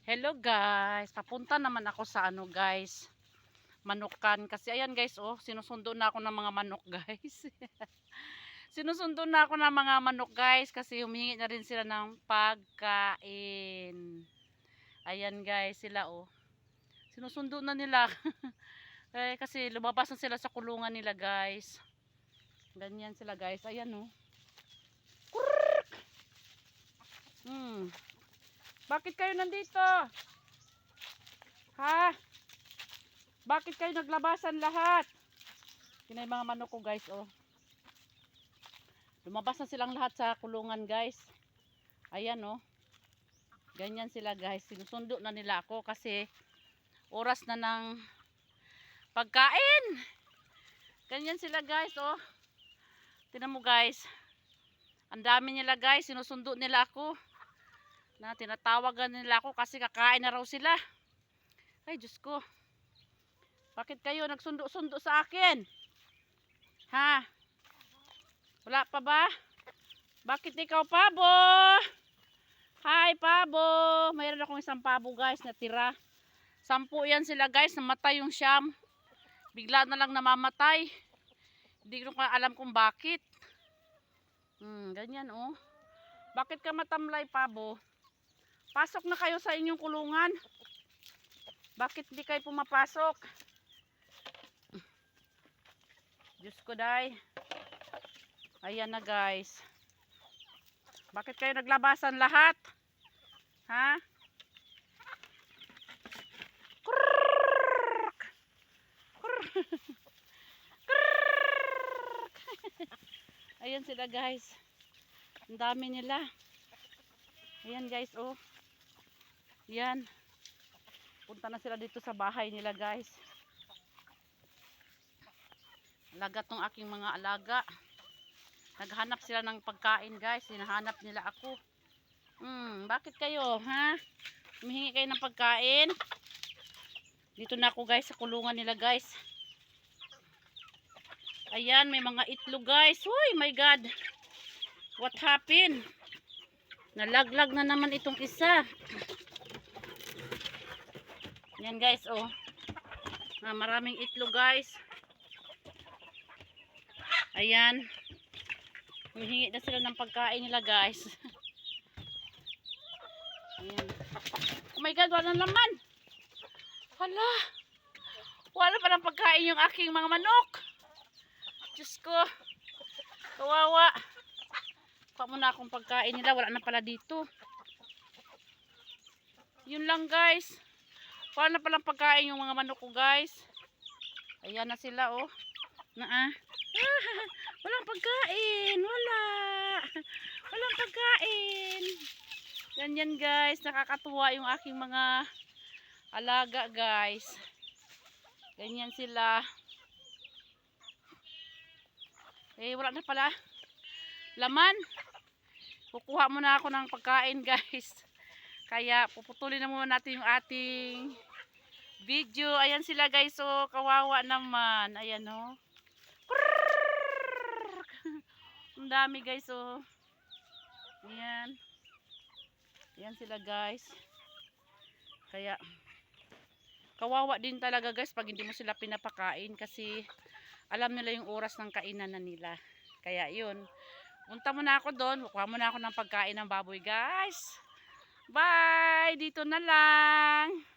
Hello guys, papunta naman ako sa ano guys, manukan. Kasi ayan guys, oh, sinusundo na ako ng mga manok guys. Sinusundo na ako ng mga manok guys kasi humihingi na rin sila ng pagkain. Ayan guys, sila oh. Sinusundo na nila. Kasi lumabas na sila sa kulungan nila guys. Ganyan sila guys, ayan oh. Bakit kayo nandito? Ha? Bakit kayo naglabasan lahat? Yun yung mga manok ko guys, oh. Lumabas na silang lahat sa kulungan guys. Ayan, oh. Ganyan sila guys. Sinusundo na nila ako kasi oras na ng pagkain. Ganyan sila guys, oh. Tingnan mo guys. Ang dami nila guys. Sinusundo nila ako. Tinatawagan nila ako kasi kakain na raw sila. Ay, Diyos ko. Bakit kayo nagsundo-sundo sa akin? Ha? Wala pa ba? Bakit ikaw, Pabo? Hi, Pabo. Mayroon akong isang pabo, guys, na tira. 10 yan sila, guys. Namatay yung siyam. Bigla na lang namamatay. Hindi ko alam kung bakit. Ganyan, oh. Bakit ka matamlay, Pabo? Pasok na kayo sa inyong kulungan. Bakit di kayo pumapasok? Diyos ko, day. Ayan na guys. Bakit kayo naglabasan lahat? Ha? Krrrk! Krrrk! Krrrk! Ayan sila guys. Ang dami nila. Ayan guys, oh. Ayan. Punta na sila dito sa bahay nila guys. Alaga tong aking mga alaga. Naghanap sila ng pagkain guys. Hinahanap nila ako. Bakit kayo, ha? Humihingi kayo ng pagkain. Dito na ako guys sa kulungan nila guys. Ayan, may mga itlog guys. Uy, my God. What happened? Nalaglag na naman itong isa. Yan guys, oh. Maraming itlog guys. Ayan. Humihingi na sila ng pagkain nila guys. Ayan. Oh my God, wala laman. Hala. Wala pa ng pagkain yung aking mga manok. Diyos ko. Kawawa. Pa muna akong pagkain nila. Wala na pala dito. Yun lang guys. Wala na palang pagkain yung mga manok ko guys. Ayan na sila, oh. Walang pagkain. Walang pagkain. Ganyan guys. Nakakatuwa yung aking mga alaga guys. Ganyan sila. Wala na pala laman. Kukuha muna ako ng pagkain guys. Kaya puputulin na muna natin yung ating video. Ayan sila guys, oh. Kawawa naman. Ayan, oh. Ang dami guys, oh. Ayan. Ayan sila guys. Kaya kawawa din talaga guys pag hindi mo sila pinapakain kasi alam nila yung oras ng kainan na nila. Kaya yun. Punta muna ako doon. Kukuha muna ako ng pagkain ng baboy guys. Bye! Dito na lang.